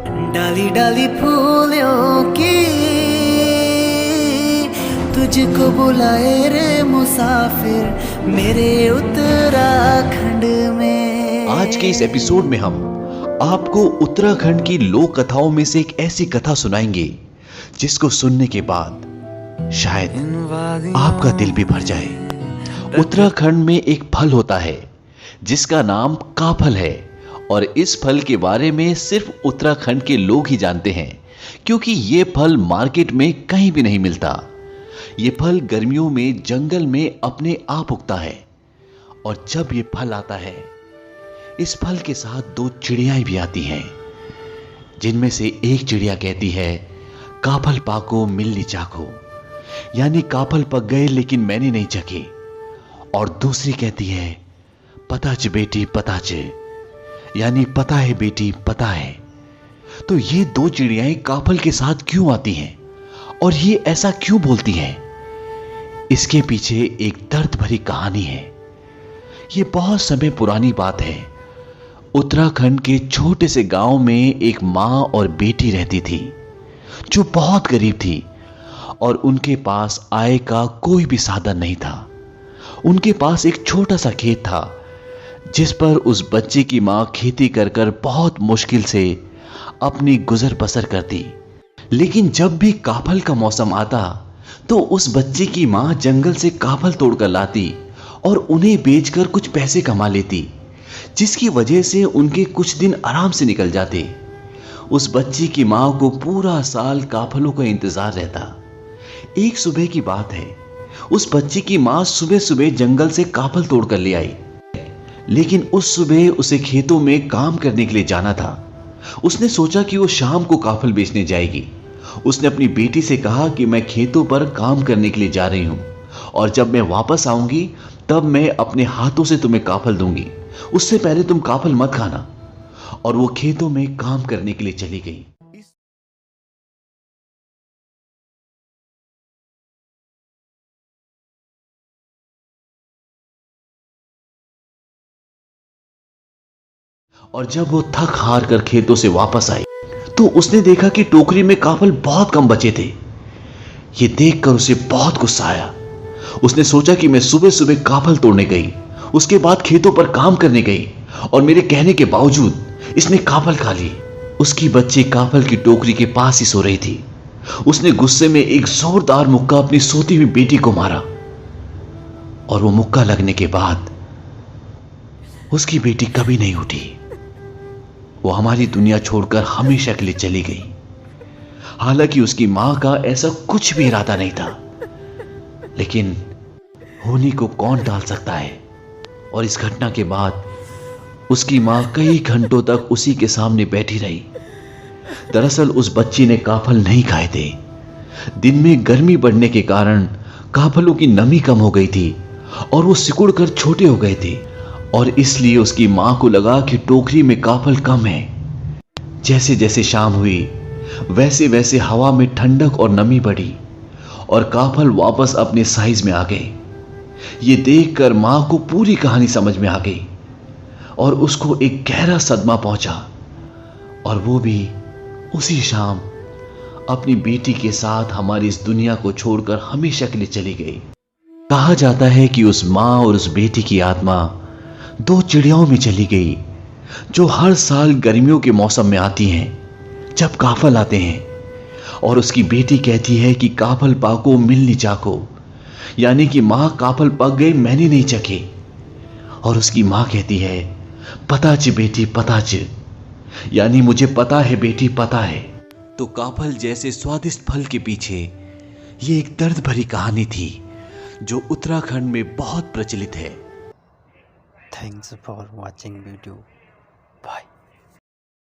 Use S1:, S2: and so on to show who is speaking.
S1: डाली डाली फूलों की तुझको बुलाए रे मुसाफिर मेरे उत्तराखंड में।
S2: आज के इस एपिसोड में हम आपको उत्तराखंड की लोक कथाओं में से एक ऐसी कथा सुनाएंगे जिसको सुनने के बाद शायद आपका दिल भी भर जाए। उत्तराखंड में एक फल होता है जिसका नाम काफल है और इस फल के बारे में सिर्फ उत्तराखंड के लोग ही जानते हैं, क्योंकि ये फल मार्केट में कहीं भी नहीं मिलता। ये फल गर्मियों में जंगल में अपने आप उगता है और जब ये फल आता है इस फल के साथ दो चिड़ियाएं भी आती हैं, जिनमें से एक चिड़िया कहती है काफल पाको मिलनी चाको, यानी काफल पक गए लेकिन मैंने नहीं चखे, और दूसरी कहती है पताच बेटी पताच, यानी पता है बेटी पता है। तो ये दो चिड़ियाएं काफल के साथ क्यों आती हैं और ये ऐसा क्यों बोलती हैं, इसके पीछे एक दर्द भरी कहानी है। ये बहुत समय पुरानी बात है। उत्तराखंड के छोटे से गांव में एक मां और बेटी रहती थी जो बहुत गरीब थी और उनके पास आय का कोई भी साधन नहीं था। उनके पास एक छोटा सा खेत था जिस पर उस बच्चे की मां खेती कर कर बहुत मुश्किल से अपनी गुजर बसर करती। लेकिन जब भी काफल का मौसम आता तो उस बच्चे की मां जंगल से काफल तोड़कर लाती और उन्हें बेचकर कुछ पैसे कमा लेती, जिसकी वजह से उनके कुछ दिन आराम से निकल जाते। उस बच्चे की मां को पूरा साल काफलों का इंतजार रहता। एक सुबह की बात है, उस बच्चे की मां सुबह सुबह जंगल से काफल तोड़कर ले आई, लेकिन उस सुबह उसे खेतों में काम करने के लिए जाना था। उसने सोचा कि वो शाम को काफल बेचने जाएगी। उसने अपनी बेटी से कहा कि मैं खेतों पर काम करने के लिए जा रही हूं और जब मैं वापस आऊंगी तब मैं अपने हाथों से तुम्हें काफल दूंगी, उससे पहले तुम काफल मत खाना। और वो खेतों में काम करने के लिए चली गई। और जब वो थक हार कर खेतों से वापस आई तो उसने देखा कि टोकरी में काफल बहुत कम बचे थे। ये देखकर उसे बहुत गुस्सा आया। उसने सोचा कि मैं सुबह सुबह काफल तोड़ने गई, उसके बाद खेतों पर काम करने गई और मेरे कहने के बावजूद इसने काफल खा ली। उसकी बच्ची काफल की टोकरी के पास ही सो रही थी। उसने गुस्से में एक जोरदार मुक्का अपनी सोती हुई बेटी को मारा और वो मुक्का लगने के बाद उसकी बेटी कभी नहीं उठी। वो हमारी दुनिया छोड़कर हमेशा के लिए चली गई। हालांकि उसकी मां का ऐसा कुछ भी इरादा नहीं था, लेकिन होनी को कौन टाल सकता है। और इस घटना के बाद उसकी मां कई घंटों तक उसी के सामने बैठी रही। दरअसल उस बच्ची ने काफल नहीं खाए थे। दिन में गर्मी बढ़ने के कारण काफलों की नमी कम हो गई थी और वो सिकुड़कर छोटे हो गए थे, और इसलिए उसकी मां को लगा कि टोकरी में काफल कम है। जैसे जैसे शाम हुई वैसे वैसे हवा में ठंडक और नमी बढ़ी और काफल वापस अपने साइज में आ गए। ये देखकर मां को पूरी कहानी समझ में आ गई और उसको एक गहरा सदमा पहुंचा, और वो भी उसी शाम अपनी बेटी के साथ हमारी इस दुनिया को छोड़कर हमेशा के लिए चली गई। कहा जाता है कि उस मां और उस बेटी की आत्मा दो चिड़ियाओं में चली गई जो हर साल गर्मियों के मौसम में आती हैं जब काफल आते हैं, और उसकी बेटी कहती है कि काफल पाको मिलनी चाको, यानी कि मां काफल पक गए मैंने नहीं चखे, और उसकी मां कहती है पताच बेटी पताच, यानी मुझे पता है बेटी पता है। तो काफल जैसे स्वादिष्ट फल के पीछे ये एक दर्द भरी कहानी थी जो उत्तराखंड में बहुत प्रचलित है।
S3: Thanks for watching video. Bye.